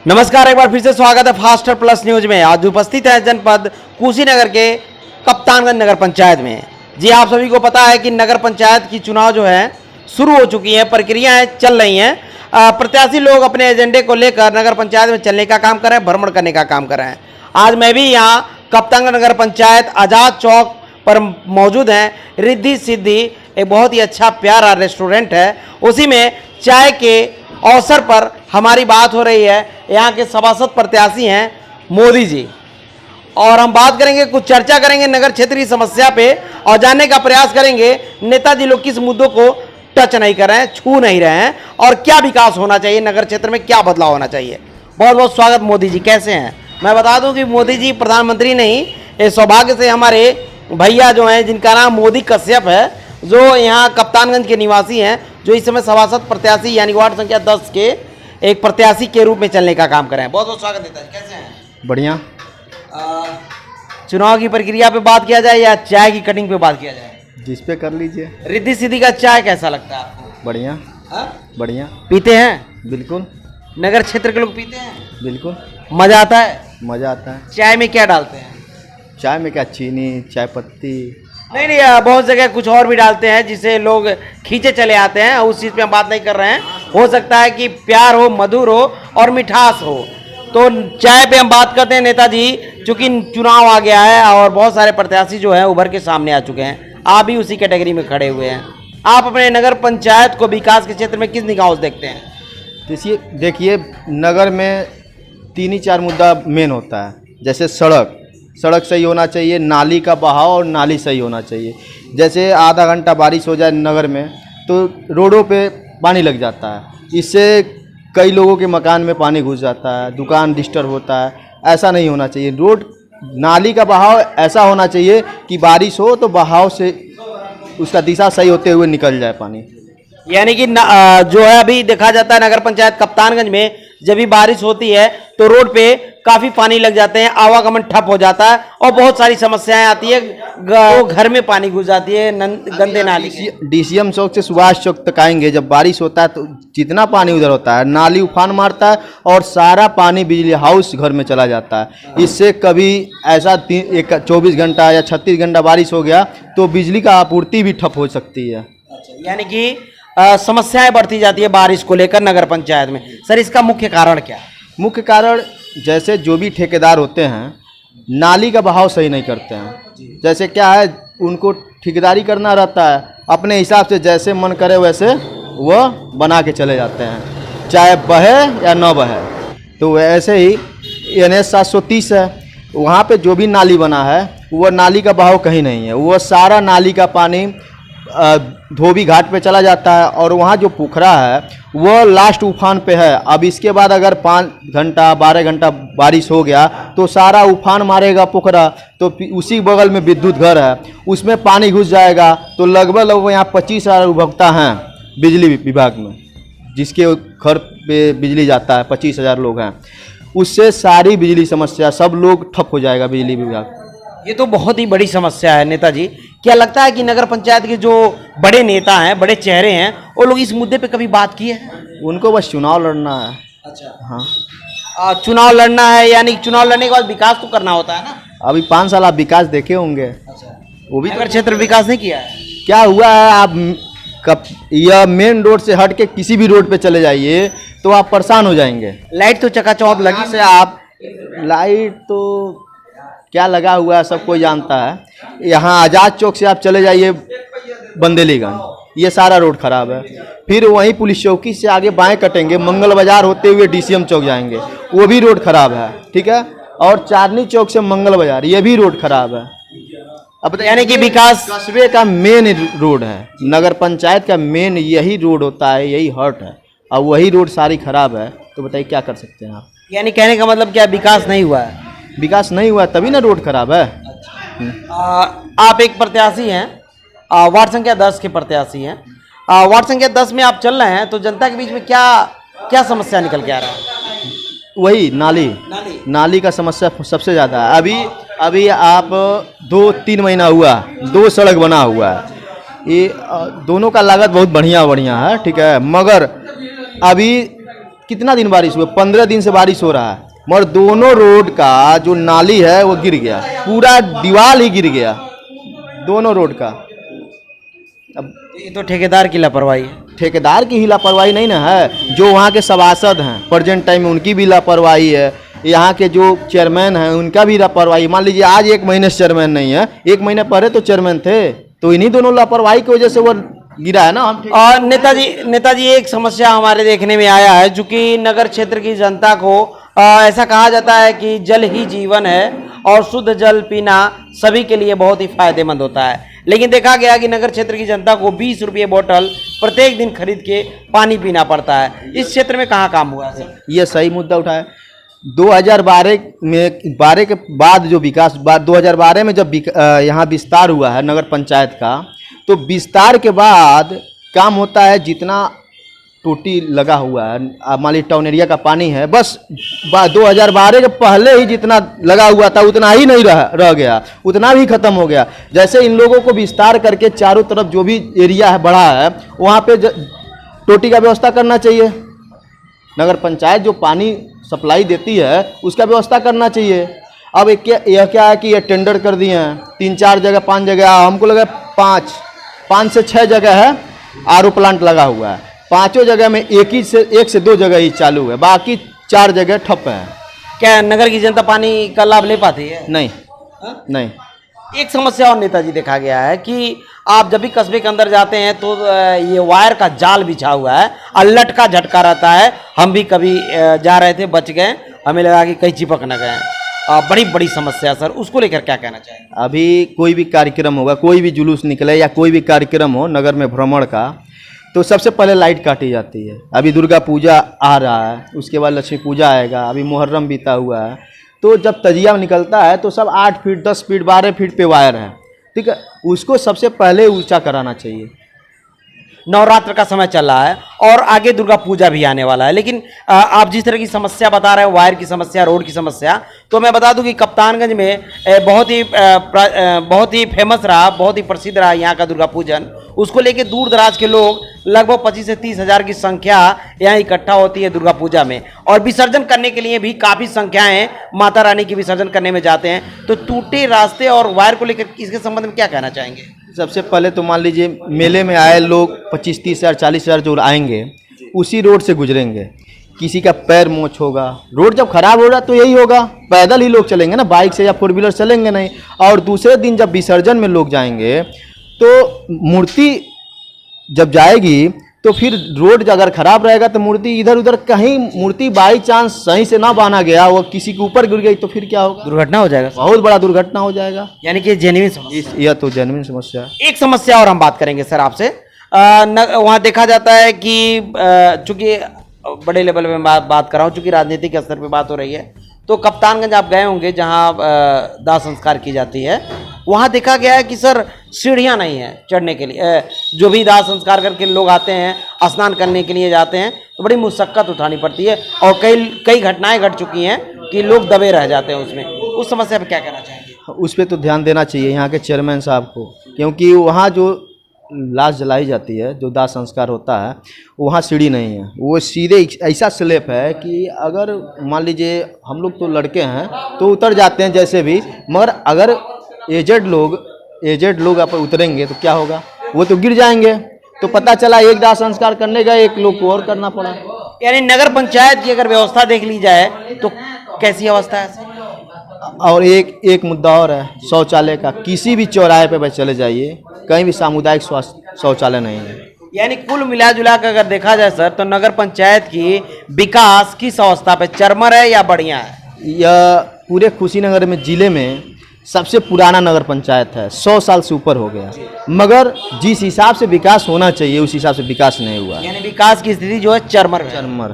नमस्कार, एक बार फिर से स्वागत है फास्टर प्लस न्यूज में। आज उपस्थित है जनपद कुशीनगर के कप्तानगंज नगर पंचायत में। जी आप सभी को पता है कि नगर पंचायत की चुनाव जो है शुरू हो चुकी है, प्रक्रियाएं चल रही हैं। प्रत्याशी लोग अपने एजेंडे को लेकर नगर पंचायत में चलने का काम कर रहे हैं, भ्रमण करने का काम कर रहे हैं। आज मैं भी यहाँ कप्तानगंज नगर पंचायत आज़ाद चौक पर मौजूद हैं। रिद्धि सिद्धि एक बहुत ही अच्छा प्यारा रेस्टोरेंट है, उसी में चाय के अवसर पर हमारी बात हो रही है। यहाँ के सभासद प्रत्याशी हैं मोदी जी, और हम बात करेंगे, कुछ चर्चा करेंगे नगर क्षेत्र की समस्या पे और जानने का प्रयास करेंगे नेताजी लोग किस मुद्दों को टच नहीं कर रहे हैं, छू नहीं रहे हैं, और क्या विकास होना चाहिए नगर क्षेत्र में, क्या बदलाव होना चाहिए। बहुत बहुत स्वागत मोदी जी, कैसे हैं। मैं बता दूं कि मोदी जी प्रधानमंत्री नहीं, ये सौभाग्य से हमारे भैया जो हैं जिनका नाम मोदी कश्यप है, जो यहाँ कप्तानगंज के निवासी हैं, जो इस समय सभासद प्रत्याशी यानी वार्ड संख्या 10 के एक प्रत्याशी के रूप में चलने का काम कर रहे हैं। बहुत बहुत स्वागत नेताजी, कैसे हैं। बढ़िया। चुनाव की प्रक्रिया पे बात किया जाए या चाय की कटिंग पे बात किया जाए, जिस पे कर लीजिए। रिद्धि सिद्धि का चाय कैसा लगता है आपको। बढ़िया। बढ़िया। पीते हैं। बिल्कुल। नगर क्षेत्र के लोग पीते हैं। बिल्कुल। मजा आता है। मज़ा आता है। चाय में क्या डालते हैं। चाय में क्या, चीनी, चाय पत्ती। नहीं, बहुत जगह कुछ और भी डालते हैं जिसे लोग खींचे चले आते हैं, उस चीज़ पे हम बात नहीं कर रहे हैं। हो सकता है कि प्यार हो, मधुर हो और मिठास हो। तो चाय पे हम बात करते हैं नेताजी, चूंकि चुनाव आ गया है और बहुत सारे प्रत्याशी जो हैं उभर के सामने आ चुके हैं, आप भी उसी कैटेगरी में खड़े हुए हैं। आप अपने नगर पंचायत को विकास के क्षेत्र में किस निगाहों से देखते हैं। देखिए नगर में 3 ही 4 मुद्दा मेन होता है। जैसे सड़क सही होना चाहिए, नाली का बहाव और नाली सही होना चाहिए। जैसे आधा घंटा बारिश हो जाए नगर में तो रोडों पे पानी लग जाता है, इससे कई लोगों के मकान में पानी घुस जाता है, दुकान डिस्टर्ब होता है। ऐसा नहीं होना चाहिए। रोड नाली का बहाव ऐसा होना चाहिए कि बारिश हो तो बहाव से उसका दिशा सही होते हुए निकल जाए पानी। यानी कि जो है अभी देखा जाता है नगर पंचायत कप्तानगंज में जब भी बारिश होती है तो रोड पे काफी पानी लग जाते हैं, आवागमन ठप हो जाता है और बहुत सारी समस्याएं आती है। घर में पानी घुस जाती है गंदे नाली की। डीसीएम चौक से सुभाष चौक तक आएंगे, जब बारिश होता है तो जितना पानी उधर होता है नाली उफान मारता है और सारा पानी बिजली हाउस घर में चला जाता है। इससे कभी ऐसा 24 घंटा या 36 घंटा बारिश हो गया तो बिजली का आपूर्ति भी ठप हो सकती है। यानी कि समस्याएं बढ़ती जाती है बारिश को लेकर नगर पंचायत में। सर, इसका मुख्य कारण क्या है। मुख्य कारण जैसे जो भी ठेकेदार होते हैं नाली का बहाव सही नहीं करते हैं। जैसे क्या है, उनको ठेकेदारी करना रहता है, अपने हिसाब से जैसे मन करे वैसे वह बना के चले जाते हैं, चाहे बहे या न बहे। तो वैसे ही NH 730 है, वहाँ पे जो भी नाली बना है वह नाली का बहाव कहीं नहीं है। वह सारा नाली का पानी धोबी घाट पे चला जाता है और वहाँ जो पोखरा है वह लास्ट उफान पे है। अब इसके बाद अगर 5 घंटा 12 घंटा बारिश हो गया तो सारा उफान मारेगा पोखरा, तो उसी बगल में विद्युत घर है, उसमें पानी घुस जाएगा। तो लगभग यहाँ 25,000 उपभोक्ता हैं बिजली विभाग में, जिसके घर पे बिजली जाता है 25,000 लोग हैं। उससे सारी बिजली समस्या, सब लोग ठप हो जाएगा बिजली विभाग। ये तो बहुत ही बड़ी समस्या है नेताजी। क्या लगता है कि नगर पंचायत के जो बड़े नेता हैं, बड़े चेहरे हैं, वो लोग इस मुद्दे पे कभी बात किए हैं। उनको बस चुनाव लड़ना है। अच्छा। हाँ, चुनाव लड़ना है, यानी चुनाव लड़ने के बाद विकास तो करना होता है ना। अभी 5 साल आप विकास देखे होंगे। अच्छा। वो भी नगर क्षेत्र विकास नहीं किया है। क्या हुआ है, आप यह मेन रोड से हट के किसी भी रोड पे चले जाइए तो आप परेशान हो जाएंगे। लाइट तो चकाचौंध लगी से आप, लाइट तो क्या लगा हुआ है सब कोई जानता है। यहाँ आज़ाद चौक से आप चले जाइए बंदेलीगंज, ये सारा रोड खराब है। फिर वहीं पुलिस चौकी से आगे बाएं कटेंगे, मंगल बाजार होते हुए डीसीएम चौक जाएंगे, वो भी रोड खराब है। ठीक है, और चांदनी चौक से मंगल बाजार, ये भी रोड खराब है। अब यानी कि विकास कस्बे का मेन रोड है, नगर पंचायत का मेन यही रोड होता है, यही हर्ट है, और वही रोड सारी खराब है। तो बताइए क्या कर सकते हैं आप। यानी कहने का मतलब क्या, विकास नहीं हुआ है। विकास नहीं हुआ तभी ना रोड खराब है। आप एक प्रत्याशी हैं, वार्ड संख्या 10 के प्रत्याशी हैं। वार्ड संख्या 10 में आप चल रहे हैं, तो जनता के बीच में क्या क्या समस्या निकल के आ रहा है। वही नाली का समस्या सबसे ज़्यादा है। अभी आप 2-3 महीना हुआ 2 सड़क बना हुआ है। ये दोनों का लागत बहुत बढ़िया है, ठीक है, मगर अभी कितना दिन बारिश हुआ, 15 दिन से बारिश हो रहा है, मगर दोनों रोड का जो नाली है वो गिर गया, पूरा दीवार ही गिर गया दोनों रोड का। अब ये तो ठेकेदार की लापरवाही है। ठेकेदार की ही लापरवाही नहीं ना है, जो वहाँ के सभासद हैं प्रेजेंट टाइम में उनकी भी लापरवाही है, यहाँ के जो चेयरमैन हैं उनका भी लापरवाही। मान लीजिए आज 1 महीने से चेयरमैन नहीं है, 1 महीने पहले तो चेयरमैन थे, तो इन्हीं दोनों लापरवाही की वजह से वो गिरा है ना। और नेताजी एक समस्या हमारे देखने में आया है, चूंकि नगर क्षेत्र की जनता को ऐसा कहा जाता है कि जल ही जीवन है और शुद्ध जल पीना सभी के लिए बहुत ही फायदेमंद होता है, लेकिन देखा गया कि नगर क्षेत्र की जनता को 20 रुपये बोतल प्रत्येक दिन खरीद के पानी पीना पड़ता है। इस क्षेत्र में कहाँ काम हुआ है? ये सही मुद्दा उठाया। 2012 के बाद जो विकास, 2012 में जब यहाँ विस्तार हुआ है नगर पंचायत का, तो विस्तार के बाद काम होता है, जितना टोटी लगा हुआ है, मान लीजिए टाउन एरिया का पानी है, बस 2012 के पहले ही जितना लगा हुआ था उतना ही नहीं रह गया, उतना भी खत्म हो गया। जैसे इन लोगों को विस्तार करके चारों तरफ जो भी एरिया है बड़ा है, वहाँ पे टोटी का व्यवस्था करना चाहिए। नगर पंचायत जो पानी सप्लाई देती है उसका व्यवस्था करना चाहिए। अब यह क्या है कि ये टेंडर कर दिए हैं 3-4 जगह 5 जगह, हमको लगा 5 से 6 जगह है आरओ प्लांट लगा हुआ है, 5 जगह में 1 से 2 जगह ही चालू है, बाकी 4 जगह ठप है। क्या नगर की जनता पानी का लाभ ले पाती है? नहीं नहीं। एक समस्या और नेताजी देखा गया है कि आप जब भी कस्बे के अंदर जाते हैं तो ये वायर का जाल बिछा हुआ है और लटका झटका रहता है। हम भी कभी जा रहे थे, बच गए, हमें लगा कि कहीं चिपक न गए। बड़ी बड़ी समस्या सर, उसको लेकर क्या कहना चाहिए? अभी कोई भी कार्यक्रम होगा, कोई भी जुलूस निकले या कोई भी कार्यक्रम हो नगर में भ्रमण का, तो सबसे पहले लाइट काटी जाती है। अभी दुर्गा पूजा आ रहा है, उसके बाद लक्ष्मी पूजा आएगा, अभी मुहर्रम बीता हुआ है, तो जब तजिया निकलता है तो सब 8 फीट 10 फीट 12 फीट पे वायर है, ठीक है, उसको सबसे पहले ऊंचा कराना चाहिए। नवरात्र का समय चल रहा है और आगे दुर्गा पूजा भी आने वाला है, लेकिन आप जिस तरह की समस्या बता रहे हैं, वायर की समस्या, रोड की समस्या, तो मैं बता दूं कि कप्तानगंज में बहुत ही फेमस रहा, बहुत ही प्रसिद्ध रहा यहाँ का दुर्गा पूजन। उसको लेके दूर दराज के लोग लगभग 25 से 30 हज़ार की संख्या यहाँ इकट्ठा होती है दुर्गा पूजा में, और विसर्जन करने के लिए भी काफ़ी संख्याएं माता रानी की विसर्जन करने में जाते हैं। तो टूटे रास्ते और वायर को लेकर इसके संबंध में क्या कहना चाहेंगे? सबसे पहले तो मान लीजिए मेले में आए लोग 25-30 हज़ार 40 हज़ार जो आएंगे उसी रोड से गुजरेंगे, किसी का पैर मोच होगा, रोड जब खराब हो रहा तो यही होगा, पैदल ही लोग चलेंगे ना, बाइक से या 4 व्हीलर चलेंगे नहीं। और दूसरे दिन जब विसर्जन में लोग जाएंगे तो मूर्ति जब जाएगी तो फिर रोड अगर खराब रहेगा तो मूर्ति इधर उधर, कहीं मूर्ति बाई चांस सही से ना बांधा गया, वो किसी के ऊपर गिर गई तो फिर क्या होगा? दुर्घटना हो जाएगा, बहुत बड़ा दुर्घटना हो जाएगा। यानी कि जेन्युइन समस्या, यह तो जेन्युइन समस्या है। एक समस्या और हम बात करेंगे सर आपसे। वहाँ देखा जाता है कि चूंकि बड़े लेवल में बात कर रहा हूँ, चूंकि राजनीतिक स्तर पे बात हो रही है, तो कप्तानगंज आप गए होंगे जहाँ दाह संस्कार की जाती है, वहाँ देखा गया है कि सर सीढ़ियाँ नहीं है चढ़ने के लिए। जो भी दाह संस्कार करके लोग आते हैं स्नान करने के लिए जाते हैं तो बड़ी मुशक्कत उठानी पड़ती है, और कई घटनाएं घट चुकी हैं कि लोग दबे रह जाते हैं उसमें। उस समस्या पर क्या कहना चाहेंगे? उस पर तो ध्यान देना चाहिए यहाँ के चेयरमैन साहब को, क्योंकि वहाँ जो लाश जलाई जाती है, जो दाह संस्कार होता है, वहाँ सीढ़ी नहीं है, वो सीधे ऐसा स्लेप है कि अगर मान लीजिए हम लोग तो लड़के हैं तो उतर जाते हैं जैसे भी, मगर अगर एजेड लोग आप उतरेंगे तो क्या होगा? वो तो गिर जाएंगे। तो पता चला एक दाह संस्कार करने गए, एक लोग को और करना पड़ा। यानी नगर पंचायत की अगर व्यवस्था देख ली जाए तो कैसी अवस्था है सर? और एक मुद्दा और है शौचालय का। किसी भी चौराहे पे चले जाइए, कहीं भी सामुदायिक शौचालय नहीं है। यानी कुल मिला जुला कर अगर देखा जाए सर, तो नगर पंचायत की विकास किस अवस्था पे, चरमर है या बढ़िया है? यह पूरे कुशीनगर में जिले में सबसे पुराना नगर पंचायत है, 100 साल से ऊपर हो गया, मगर जिस हिसाब से विकास होना चाहिए उस हिसाब से विकास नहीं हुआ। यानी विकास की स्थिति जो है चरमर है। चरमर।